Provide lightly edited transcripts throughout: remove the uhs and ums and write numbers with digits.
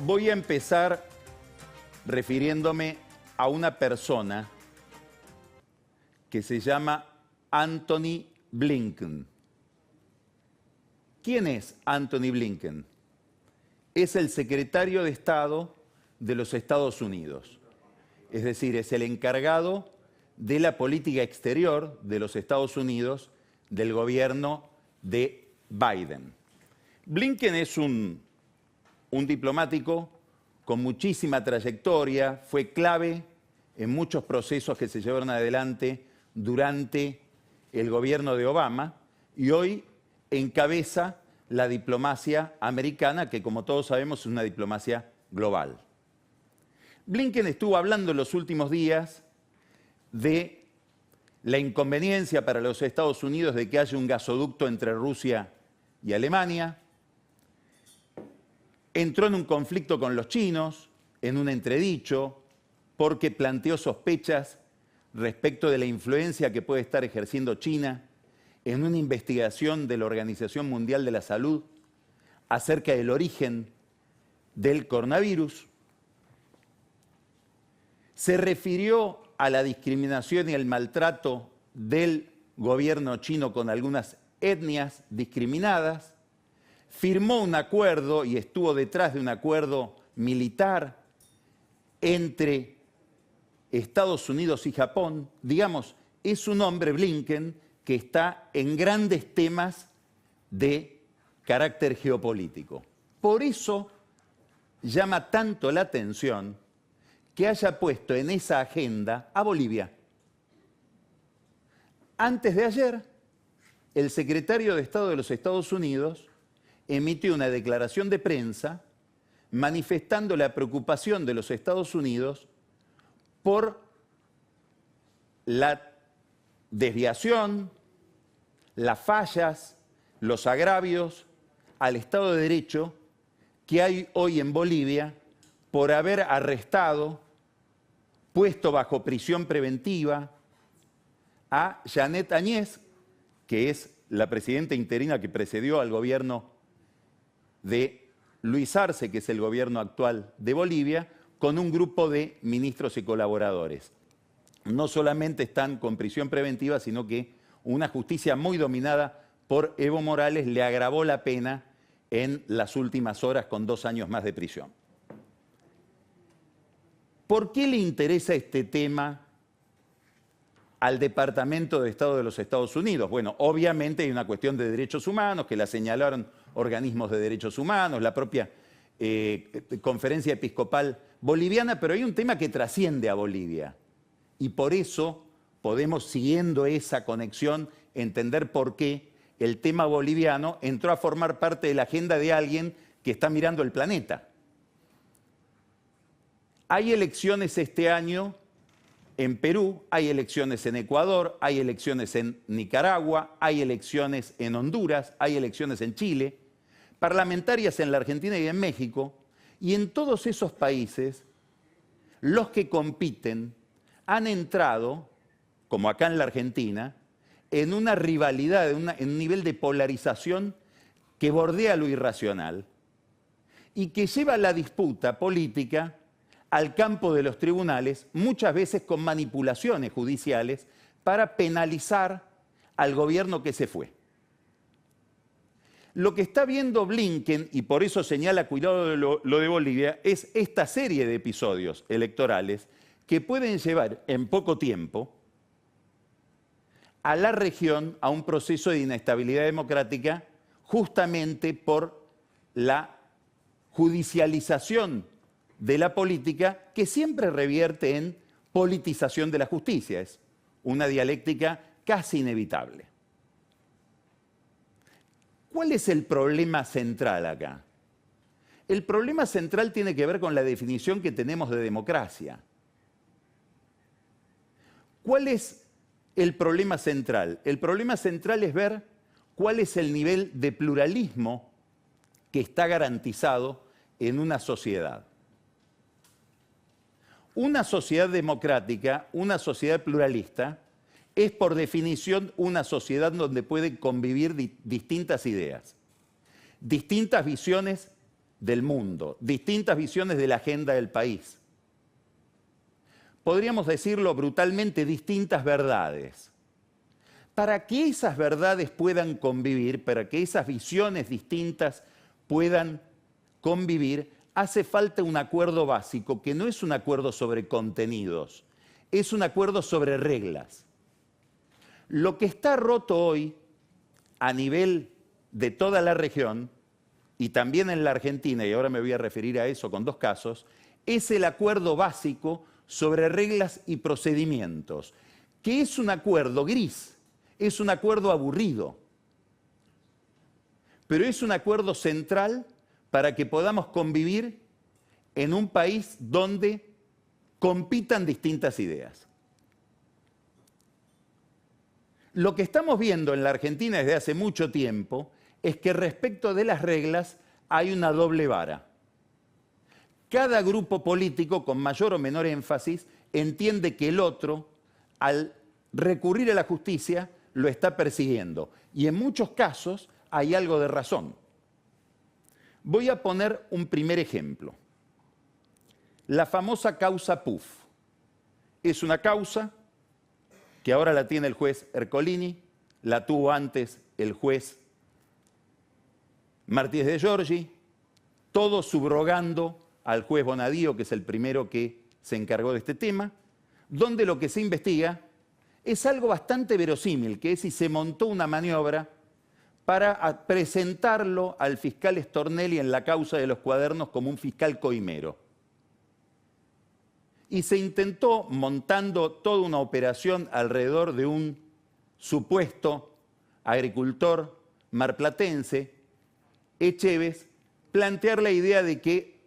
Voy a empezar refiriéndome a una persona que se llama Antony Blinken. ¿Quién es Antony Blinken? Es el secretario de Estado de los Estados Unidos. Es decir, es el encargado de la política exterior de los Estados Unidos del gobierno de Biden. Blinken es un diplomático con muchísima trayectoria, fue clave en muchos procesos que se llevaron adelante durante el gobierno de Obama y hoy encabeza la diplomacia americana, que como todos sabemos es una diplomacia global. Blinken estuvo hablando en los últimos días de la inconveniencia para los Estados Unidos de que haya un gasoducto entre Rusia y Alemania. Entró en un conflicto con los chinos, en un entredicho, porque planteó sospechas respecto de la influencia que puede estar ejerciendo China en una investigación de la Organización Mundial de la Salud acerca del origen del coronavirus. Se refirió a la discriminación y el maltrato del gobierno chino con algunas etnias discriminadas, firmó un acuerdo y estuvo detrás de un acuerdo militar entre Estados Unidos y Japón. Digamos, es un hombre, Blinken, que está en grandes temas de carácter geopolítico. Por eso llama tanto la atención que haya puesto en esa agenda a Bolivia. Antes de ayer, el secretario de Estado de los Estados Unidos emitió una declaración de prensa manifestando la preocupación de los Estados Unidos por la desviación, las fallas, los agravios al Estado de Derecho que hay hoy en Bolivia por haber arrestado, puesto bajo prisión preventiva a Jeanette Áñez, que es la presidenta interina que precedió al gobierno de Luis Arce, que es el gobierno actual de Bolivia, con un grupo de ministros y colaboradores. No solamente están con prisión preventiva, sino que una justicia muy dominada por Evo Morales le agravó la pena en las últimas horas con 2 años más de prisión. ¿Por qué le interesa este tema al Departamento de Estado de los Estados Unidos? Bueno, obviamente hay una cuestión de derechos humanos que la señalaron organismos de derechos humanos, la propia Conferencia Episcopal Boliviana, pero hay un tema que trasciende a Bolivia. Y por eso podemos, siguiendo esa conexión, entender por qué el tema boliviano entró a formar parte de la agenda de alguien que está mirando el planeta. Hay elecciones este año en Perú, hay elecciones en Ecuador, hay elecciones en Nicaragua, hay elecciones en Honduras, hay elecciones en Chile, parlamentarias en la Argentina y en México, y en todos esos países los que compiten han entrado, como acá en la Argentina, en una rivalidad, en un nivel de polarización que bordea lo irracional y que lleva la disputa política al campo de los tribunales, muchas veces con manipulaciones judiciales para penalizar al gobierno que se fue. Lo que está viendo Blinken, y por eso señala cuidado de lo de Bolivia, es esta serie de episodios electorales que pueden llevar en poco tiempo a la región a un proceso de inestabilidad democrática justamente por la judicialización de la política que siempre revierte en politización de la justicia. Es una dialéctica casi inevitable. ¿Cuál es el problema central acá? El problema central tiene que ver con la definición que tenemos de democracia. ¿Cuál es el problema central? El problema central es ver cuál es el nivel de pluralismo que está garantizado en una sociedad. Una sociedad democrática, una sociedad pluralista, es por definición una sociedad donde pueden convivir distintas ideas, distintas visiones del mundo, distintas visiones de la agenda del país. Podríamos decirlo brutalmente, distintas verdades. Para que esas verdades puedan convivir, para que esas visiones distintas puedan convivir, hace falta un acuerdo básico, que no es un acuerdo sobre contenidos, es un acuerdo sobre reglas. Lo que está roto hoy, a nivel de toda la región, y también en la Argentina, y ahora me voy a referir a eso con dos casos, es el acuerdo básico sobre reglas y procedimientos, que es un acuerdo gris, es un acuerdo aburrido, pero es un acuerdo central para que podamos convivir en un país donde compitan distintas ideas. Lo que estamos viendo en la Argentina desde hace mucho tiempo es que respecto de las reglas hay una doble vara. Cada grupo político, con mayor o menor énfasis, entiende que el otro, al recurrir a la justicia, lo está persiguiendo. Y en muchos casos hay algo de razón. Voy a poner un primer ejemplo. La famosa causa Puff. Es una causa que ahora la tiene el juez Ercolini, la tuvo antes el juez Martínez de Giorgi, todo subrogando al juez Bonadío, que es el primero que se encargó de este tema, donde lo que se investiga es algo bastante verosímil, que es si se montó una maniobra para presentarlo al fiscal Stornelli en la causa de los cuadernos como un fiscal coimero. Y se intentó, montando toda una operación alrededor de un supuesto agricultor marplatense, Echeves, plantear la idea de que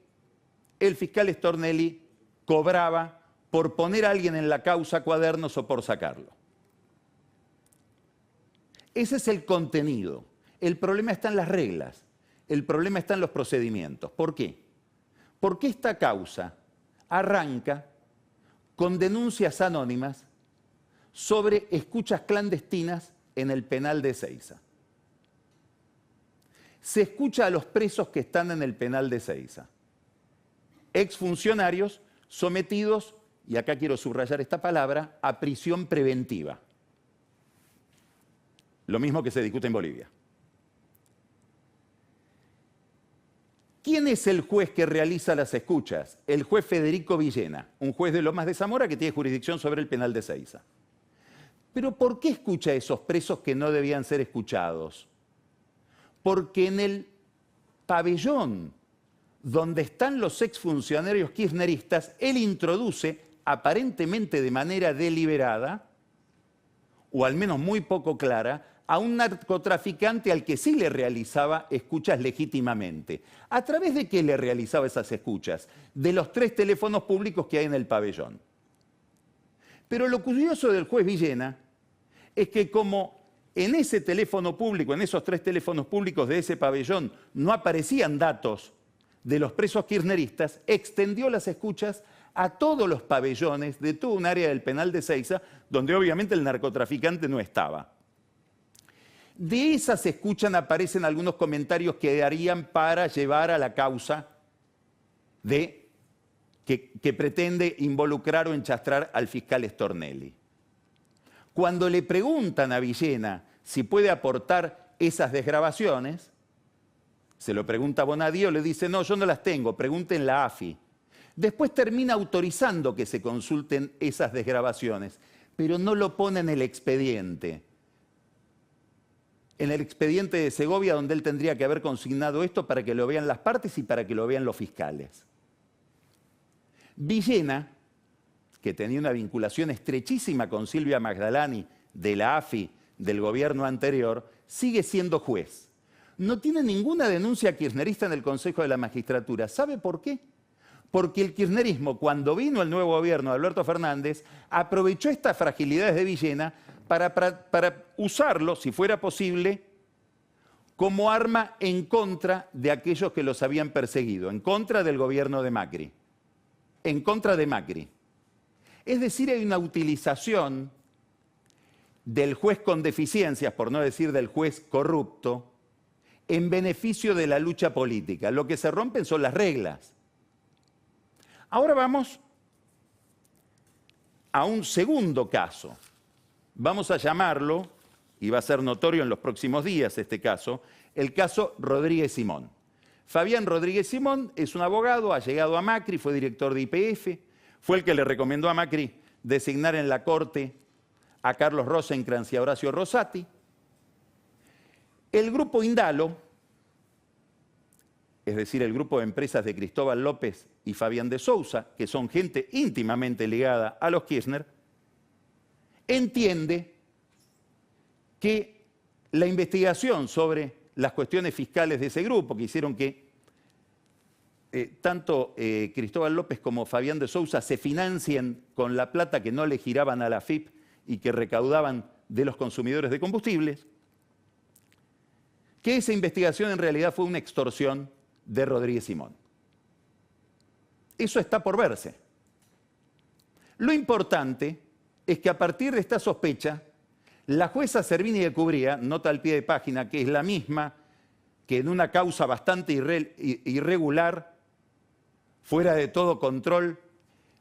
el fiscal Stornelli cobraba por poner a alguien en la causa cuadernos o por sacarlo. Ese es el contenido. El problema está en las reglas, el problema está en los procedimientos. ¿Por qué? Porque esta causa arranca con denuncias anónimas sobre escuchas clandestinas en el penal de Ezeiza. Se escucha a los presos que están en el penal de Ezeiza, exfuncionarios sometidos, y acá quiero subrayar esta palabra, a prisión preventiva. Lo mismo que se discute en Bolivia. ¿Quién es el juez que realiza las escuchas? El juez Federico Villena, un juez de Lomas de Zamora que tiene jurisdicción sobre el penal de Ezeiza. Pero ¿por qué escucha a esos presos que no debían ser escuchados? Porque en el pabellón donde están los exfuncionarios kirchneristas, él introduce, aparentemente de manera deliberada, o al menos muy poco clara, a un narcotraficante al que sí le realizaba escuchas legítimamente. ¿A través de qué le realizaba esas escuchas? De los 3 teléfonos públicos que hay en el pabellón. Pero lo curioso del juez Villena es que como en ese teléfono público, en esos 3 teléfonos públicos de ese pabellón, no aparecían datos de los presos kirchneristas, extendió las escuchas a todos los pabellones de toda un área del penal de Ezeiza, donde obviamente el narcotraficante no estaba. De esas escuchas aparecen algunos comentarios que darían para llevar a la causa de que pretende involucrar o enchastrar al fiscal Stornelli. Cuando le preguntan a Villena si puede aportar esas desgrabaciones, se lo pregunta Bonadío, le dice, no, yo no las tengo, pregunten la AFI. Después termina autorizando que se consulten esas desgrabaciones, pero no lo pone en el expediente de Segovia, donde él tendría que haber consignado esto para que lo vean las partes y para que lo vean los fiscales. Villena, que tenía una vinculación estrechísima con Silvia Magdalani de la AFI del gobierno anterior, sigue siendo juez. No tiene ninguna denuncia kirchnerista en el Consejo de la Magistratura. ¿Sabe por qué? Porque el kirchnerismo, cuando vino el nuevo gobierno de Alberto Fernández, aprovechó estas fragilidades de Villena para usarlo, si fuera posible, como arma en contra de aquellos que los habían perseguido, en contra del gobierno de Macri, en contra de Macri. Es decir, hay una utilización del juez con deficiencias, por no decir del juez corrupto, en beneficio de la lucha política. Lo que se rompen son las reglas. Ahora vamos a un segundo caso. Vamos a llamarlo, y va a ser notorio en los próximos días este caso, el caso Rodríguez Simón. Fabián Rodríguez Simón es un abogado, ha llegado a Macri, fue director de YPF, fue el que le recomendó a Macri designar en la Corte a Carlos Rosenkrantz y a Horacio Rosati. El grupo Indalo, es decir, el grupo de empresas de Cristóbal López y Fabián de Sousa, que son gente íntimamente ligada a los Kirchner, entiende que la investigación sobre las cuestiones fiscales de ese grupo, que hicieron que tanto Cristóbal López como Fabián de Sousa se financien con la plata que no le giraban a la AFIP y que recaudaban de los consumidores de combustibles, que esa investigación en realidad fue una extorsión de Rodríguez Simón. Eso está por verse. Lo importante es que a partir de esta sospecha, la jueza Servini de Cubría, nota al pie de página, que es la misma que en una causa bastante irregular, fuera de todo control,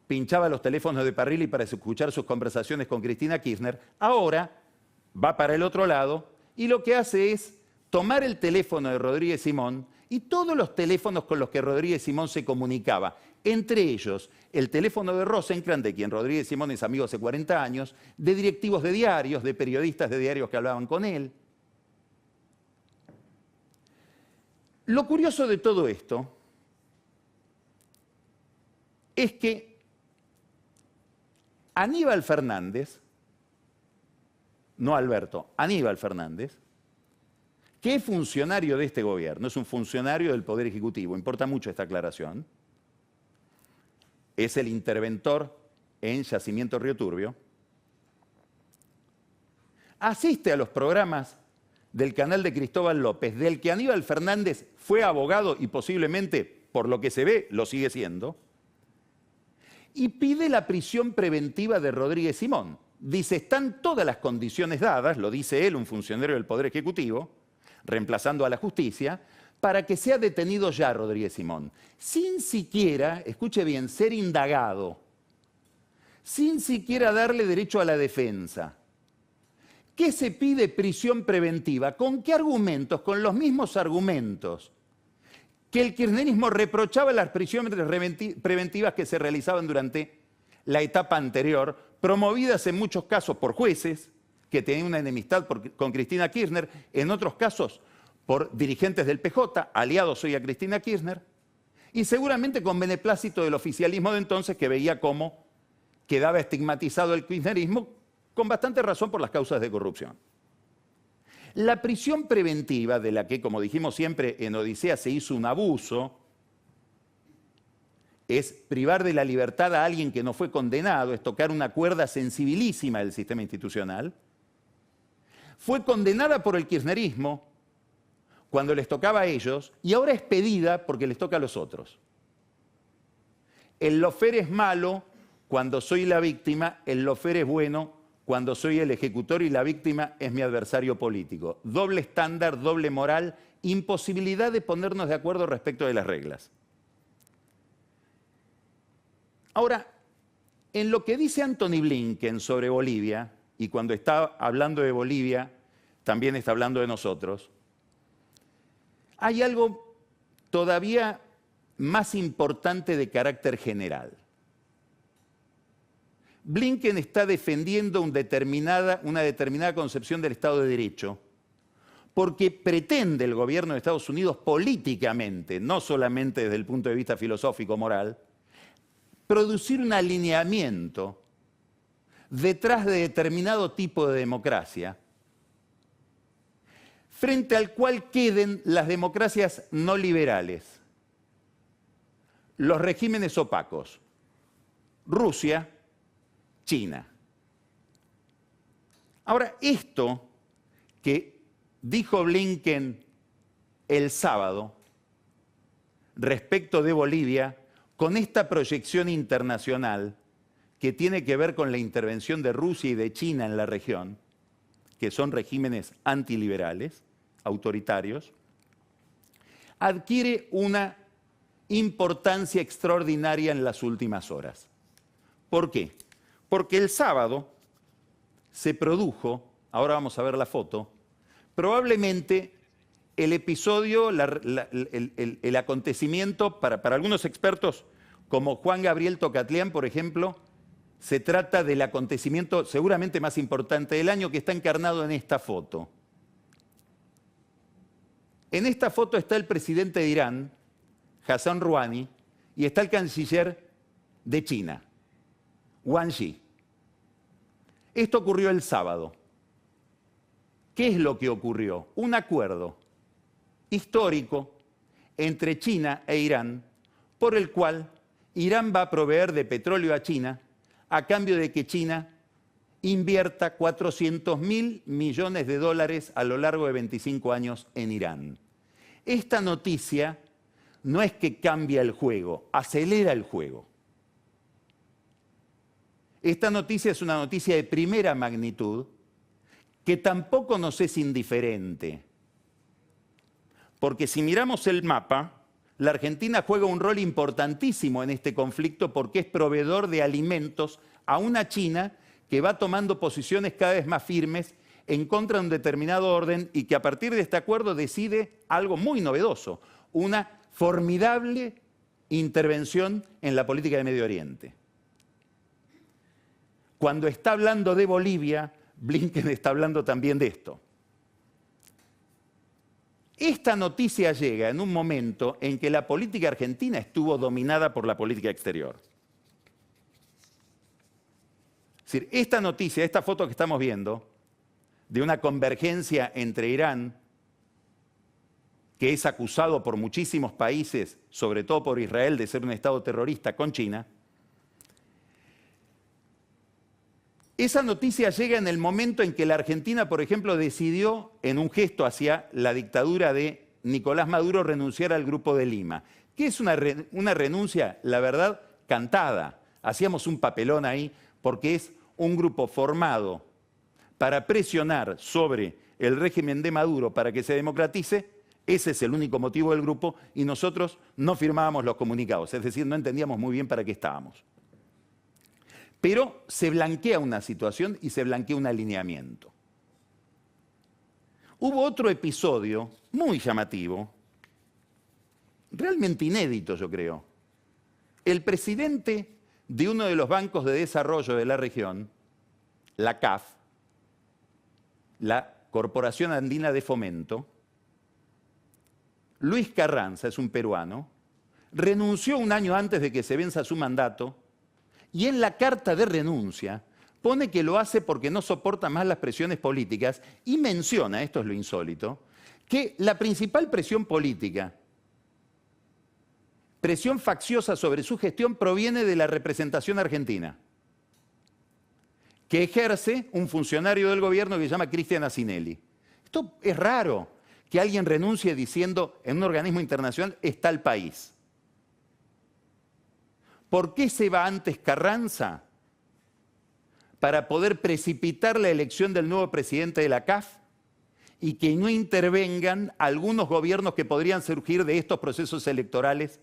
pinchaba los teléfonos de Parrilli para escuchar sus conversaciones con Cristina Kirchner, ahora va para el otro lado y lo que hace es tomar el teléfono de Rodríguez Simón y todos los teléfonos con los que Rodríguez Simón se comunicaba, entre ellos el teléfono de Rosenkrantz, de quien Rodríguez Simón es amigo hace 40 años, de directivos de diarios, de periodistas de diarios que hablaban con él. Lo curioso de todo esto es que Aníbal Fernández, no Alberto, Aníbal Fernández, que es funcionario de este gobierno, es un funcionario del Poder Ejecutivo, importa mucho esta aclaración, es el interventor en Yacimiento Río Turbio, asiste a los programas del canal de Cristóbal López, del que Aníbal Fernández fue abogado y posiblemente, por lo que se ve, lo sigue siendo, y pide la prisión preventiva de Rodríguez Simón. Dice, están todas las condiciones dadas, lo dice él, un funcionario del Poder Ejecutivo, reemplazando a la justicia, para que sea detenido ya Rodríguez Simón, sin siquiera, escuche bien, ser indagado, sin siquiera darle derecho a la defensa. ¿Qué se pide prisión preventiva? ¿Con qué argumentos? Con los mismos argumentos que el kirchnerismo reprochaba las prisiones preventivas que se realizaban durante la etapa anterior, promovidas en muchos casos por jueces que tenían una enemistad con Cristina Kirchner, en otros casos por dirigentes del PJ, aliados hoy a Cristina Kirchner, y seguramente con beneplácito del oficialismo de entonces, que veía cómo quedaba estigmatizado el kirchnerismo, con bastante razón por las causas de corrupción. La prisión preventiva, de la que, como dijimos siempre, en Odisea se hizo un abuso, es privar de la libertad a alguien que no fue condenado, es tocar una cuerda sensibilísima del sistema institucional. Fue condenada por el kirchnerismo cuando les tocaba a ellos y ahora es pedida porque les toca a los otros. El lawfare es malo cuando soy la víctima, el lawfare es bueno cuando soy el ejecutor y la víctima es mi adversario político. Doble estándar, doble moral, imposibilidad de ponernos de acuerdo respecto de las reglas. Ahora, en lo que dice Antony Blinken sobre Bolivia, y cuando está hablando de Bolivia, también está hablando de nosotros, hay algo todavía más importante de carácter general. Blinken está defendiendo una determinada concepción del Estado de Derecho, porque pretende el gobierno de Estados Unidos políticamente, no solamente desde el punto de vista filosófico-moral, producir un alineamiento detrás de determinado tipo de democracia, frente al cual queden las democracias no liberales, los regímenes opacos, Rusia, China. Ahora, esto que dijo Blinken el sábado respecto de Bolivia, con esta proyección internacional que tiene que ver con la intervención de Rusia y de China en la región, que son regímenes antiliberales, autoritarios, adquiere una importancia extraordinaria en las últimas horas. ¿Por qué? Porque el sábado se produjo, ahora vamos a ver la foto, probablemente el episodio, el acontecimiento, para algunos expertos, como Juan Gabriel Tocatlián, por ejemplo, se trata del acontecimiento seguramente más importante del año, que está encarnado en esta foto. En esta foto está el presidente de Irán, Hassan Rouhani, y está el canciller de China, Wang Yi. Esto ocurrió el sábado. ¿Qué es lo que ocurrió? Un acuerdo histórico entre China e Irán, por el cual Irán va a proveer de petróleo a China a cambio de que China invierta 400.000 millones de dólares a lo largo de 25 años en Irán. Esta noticia no es que cambia el juego, acelera el juego. Esta noticia es una noticia de primera magnitud que tampoco nos es indiferente. Porque si miramos el mapa, la Argentina juega un rol importantísimo en este conflicto porque es proveedor de alimentos a una China que va tomando posiciones cada vez más firmes en contra de un determinado orden y que a partir de este acuerdo decide algo muy novedoso, una formidable intervención en la política de Medio Oriente. Cuando está hablando de Bolivia, Blinken está hablando también de esto. Esta noticia llega en un momento en que la política argentina estuvo dominada por la política exterior. Es decir, esta noticia, esta foto que estamos viendo, de una convergencia entre Irán, que es acusado por muchísimos países, sobre todo por Israel, de ser un Estado terrorista, con China, esa noticia llega en el momento en que la Argentina, por ejemplo, decidió, en un gesto hacia la dictadura de Nicolás Maduro, renunciar al Grupo de Lima. Que es una renuncia, la verdad, cantada. Hacíamos un papelón ahí porque es un grupo formado para presionar sobre el régimen de Maduro para que se democratice. Ese es el único motivo del grupo y nosotros no firmábamos los comunicados. Es decir, no entendíamos muy bien para qué estábamos. Pero se blanquea una situación y se blanquea un alineamiento. Hubo otro episodio muy llamativo, realmente inédito yo creo. El presidente de uno de los bancos de desarrollo de la región, la CAF, la Corporación Andina de Fomento, Luis Carranza, es un peruano, renunció un año antes de que se venza su mandato. Y en la carta de renuncia pone que lo hace porque no soporta más las presiones políticas y menciona, esto es lo insólito, que la principal presión política, presión facciosa sobre su gestión, proviene de la representación argentina, que ejerce un funcionario del gobierno que se llama Cristian Asinelli. Esto es raro, que alguien renuncie diciendo en un organismo internacional está el país. ¿Por qué se va antes Carranza? Para poder precipitar la elección del nuevo presidente de la CAF y que no intervengan algunos gobiernos que podrían surgir de estos procesos electorales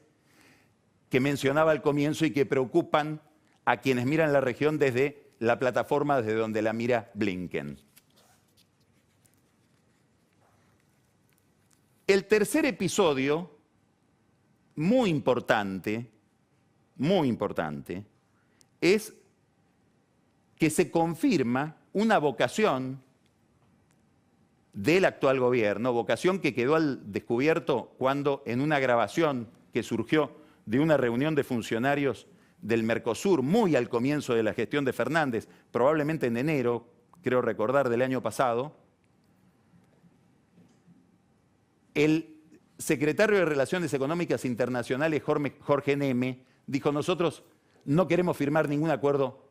que mencionaba al comienzo y que preocupan a quienes miran la región desde la plataforma desde donde la mira Blinken. El tercer episodio, muy importante, es que se confirma una vocación del actual gobierno, vocación que quedó al descubierto cuando en una grabación que surgió de una reunión de funcionarios del Mercosur, muy al comienzo de la gestión de Fernández, probablemente en enero, creo recordar, del año pasado, el secretario de Relaciones Económicas Internacionales, Jorge Neme, dijo, nosotros no queremos firmar ningún acuerdo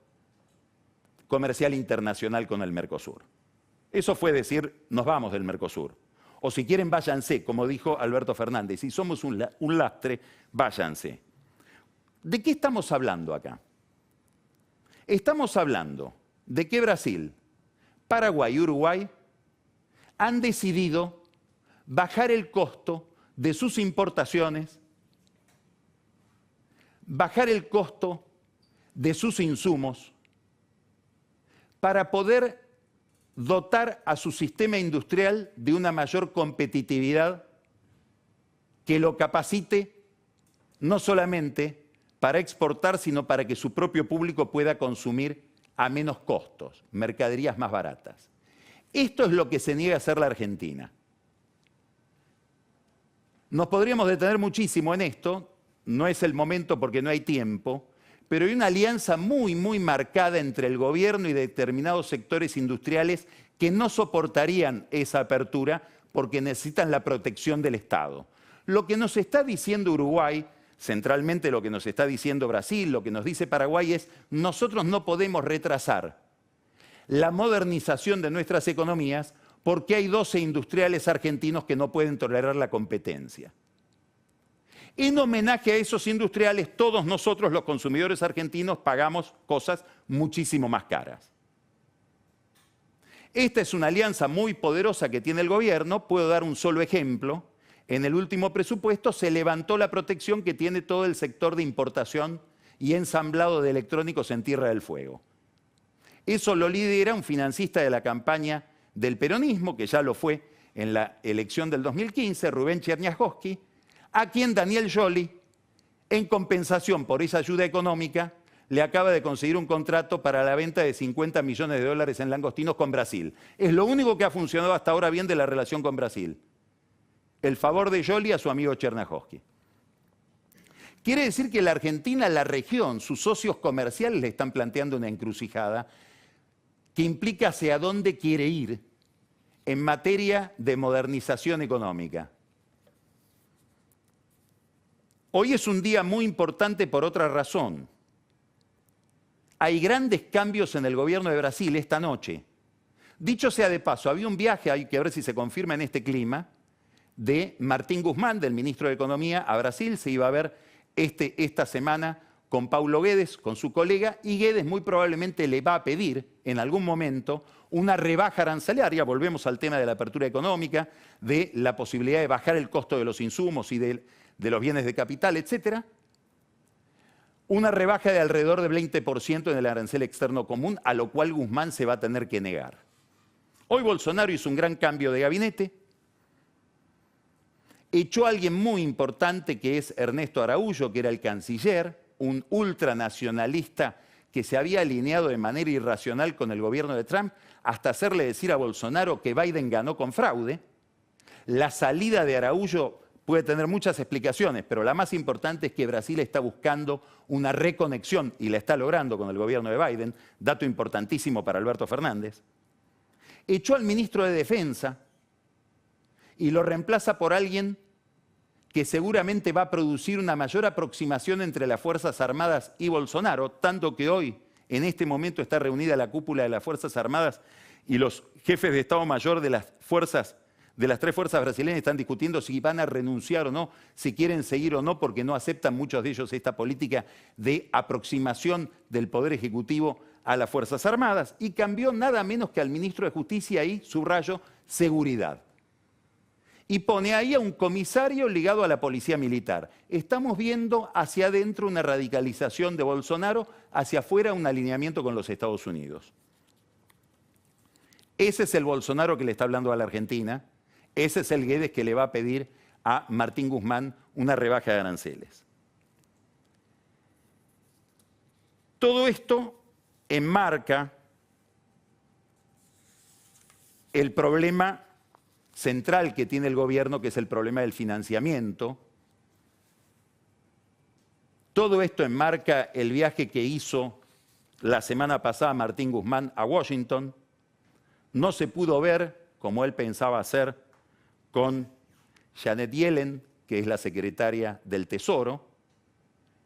comercial internacional con el Mercosur. Eso fue decir, nos vamos del Mercosur. O si quieren, váyanse, como dijo Alberto Fernández. Si somos un lastre, váyanse. ¿De qué estamos hablando acá? Estamos hablando de que Brasil, Paraguay y Uruguay han decidido bajar el costo de sus importaciones, bajar el costo de sus insumos para poder dotar a su sistema industrial de una mayor competitividad que lo capacite no solamente para exportar, sino para que su propio público pueda consumir a menos costos, mercaderías más baratas. Esto es lo que se niega a hacer la Argentina. Nos podríamos detener muchísimo en esto, no es el momento porque no hay tiempo, pero hay una alianza muy marcada entre el gobierno y determinados sectores industriales que no soportarían esa apertura porque necesitan la protección del Estado. Lo que nos está diciendo Uruguay, centralmente lo que nos está diciendo Brasil, lo que nos dice Paraguay es: nosotros no podemos retrasar la modernización de nuestras economías porque hay 12 industriales argentinos que no pueden tolerar la competencia. En homenaje a esos industriales, todos nosotros, los consumidores argentinos, pagamos cosas muchísimo más caras. Esta es una alianza muy poderosa que tiene el gobierno. Puedo dar un solo ejemplo. En el último presupuesto se levantó la protección que tiene todo el sector de importación y ensamblado de electrónicos en Tierra del Fuego. Eso lo lidera un financista de la campaña del peronismo, que ya lo fue en la elección del 2015, Rubén Cherniakovsky, a quien Daniel Scioli, en compensación por esa ayuda económica, le acaba de conseguir un contrato para la venta de 50 millones de dólares en langostinos con Brasil. Es lo único que ha funcionado hasta ahora bien de la relación con Brasil. El favor de Scioli a su amigo Cherniakovsky. Quiere decir que la Argentina, la región, sus socios comerciales le están planteando una encrucijada que implica hacia dónde quiere ir en materia de modernización económica. Hoy es un día muy importante por otra razón. Hay grandes cambios en el gobierno de Brasil esta noche. Dicho sea de paso, había un viaje, hay que ver si se confirma en este clima, de Martín Guzmán, del ministro de Economía, a Brasil. Se iba a ver esta semana con Paulo Guedes, con su colega, y Guedes muy probablemente le va a pedir en algún momento una rebaja arancelaria. Volvemos al tema de la apertura económica, de la posibilidad de bajar el costo de los insumos y de los bienes de capital, etc. Una rebaja de alrededor del 20% en el arancel externo común, a lo cual Guzmán se va a tener que negar. Hoy Bolsonaro hizo un gran cambio de gabinete, echó a alguien muy importante que es Ernesto Araújo, que era el canciller, un ultranacionalista que se había alineado de manera irracional con el gobierno de Trump, hasta hacerle decir a Bolsonaro que Biden ganó con fraude. La salida de Araújo puede tener muchas explicaciones, pero la más importante es que Brasil está buscando una reconexión, y la está logrando con el gobierno de Biden, dato importantísimo para Alberto Fernández. Echó al ministro de Defensa y lo reemplaza por alguien que seguramente va a producir una mayor aproximación entre las Fuerzas Armadas y Bolsonaro, tanto que hoy, en este momento, está reunida la cúpula de las Fuerzas Armadas y los jefes de Estado Mayor de las tres fuerzas brasileñas están discutiendo si van a renunciar o no, si quieren seguir o no, porque no aceptan muchos de ellos esta política de aproximación del Poder Ejecutivo a las Fuerzas Armadas. Y cambió nada menos que al ministro de Justicia y, subrayo, Seguridad. Y pone ahí a un comisario ligado a la policía militar. Estamos viendo hacia adentro una radicalización de Bolsonaro, hacia afuera un alineamiento con los Estados Unidos. Ese es el Bolsonaro que le está hablando a la Argentina. Ese es el Guedes que le va a pedir a Martín Guzmán una rebaja de aranceles. Todo esto enmarca el problema central que tiene el gobierno, que es el problema del financiamiento. Todo esto enmarca el viaje que hizo la semana pasada Martín Guzmán a Washington. No se pudo ver, como él pensaba hacer, con Janet Yellen, que es la secretaria del Tesoro.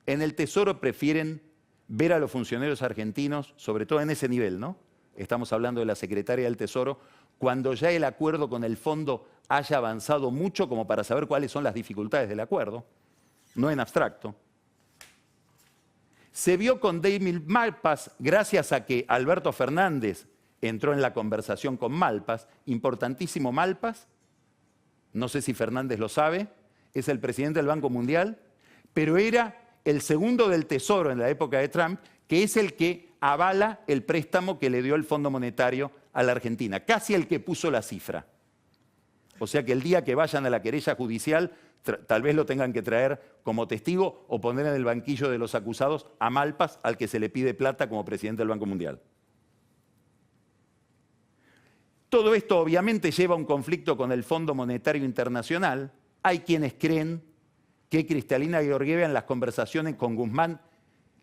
En el Tesoro prefieren ver a los funcionarios argentinos, sobre todo en ese nivel, ¿no? Estamos hablando de la secretaria del Tesoro, cuando ya el acuerdo con el fondo haya avanzado mucho como para saber cuáles son las dificultades del acuerdo, no en abstracto. Se vio con David Malpass gracias a que Alberto Fernández entró en la conversación con Malpass, importantísimo Malpass, no sé si Fernández lo sabe, es el presidente del Banco Mundial, pero era el segundo del Tesoro en la época de Trump, que es el que avala el préstamo que le dio el Fondo Monetario a la Argentina, casi el que puso la cifra. O sea que el día que vayan a la querella judicial, tal vez lo tengan que traer como testigo o poner en el banquillo de los acusados a Malpas, al que se le pide plata como presidente del Banco Mundial. Todo esto obviamente lleva a un conflicto con el Fondo Monetario Internacional. Hay quienes creen que Cristalina Georgieva en las conversaciones con Guzmán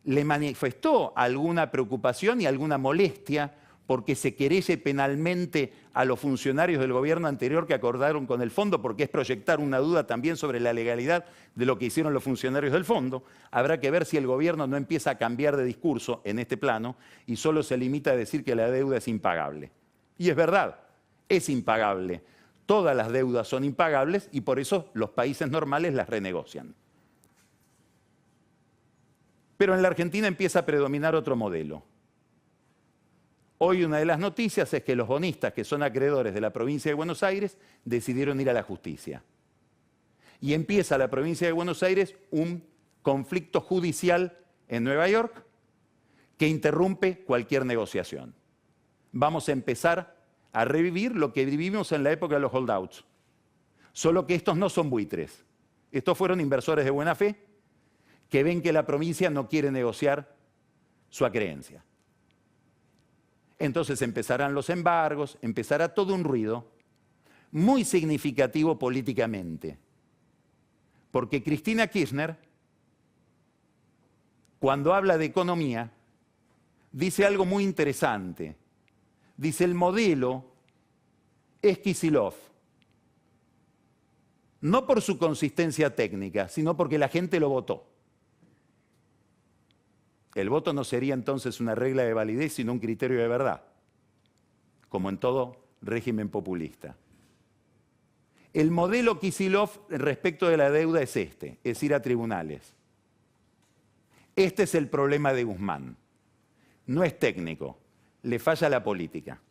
le manifestó alguna preocupación y alguna molestia porque se querelle penalmente a los funcionarios del gobierno anterior que acordaron con el fondo, porque es proyectar una duda también sobre la legalidad de lo que hicieron los funcionarios del fondo. Habrá que ver si el gobierno no empieza a cambiar de discurso en este plano y solo se limita a decir que la deuda es impagable. Y es verdad, es impagable. Todas las deudas son impagables y por eso los países normales las renegocian. Pero en la Argentina empieza a predominar otro modelo. Hoy una de las noticias es que los bonistas, que son acreedores de la provincia de Buenos Aires, decidieron ir a la justicia. Y empieza la provincia de Buenos Aires un conflicto judicial en Nueva York que interrumpe cualquier negociación. Vamos a empezar a revivir lo que vivimos en la época de los holdouts. Solo que estos no son buitres. Estos fueron inversores de buena fe que ven que la provincia no quiere negociar su acreencia. Entonces empezarán los embargos, empezará todo un ruido muy significativo políticamente. Porque Cristina Kirchner, cuando habla de economía, dice algo muy interesante. Dice, el modelo es Kicillof. No por su consistencia técnica, sino porque la gente lo votó. El voto no sería entonces una regla de validez, sino un criterio de verdad, como en todo régimen populista. El modelo Kicillof respecto de la deuda es este, es ir a tribunales. Este es el problema de Guzmán. No es técnico, le falla la política.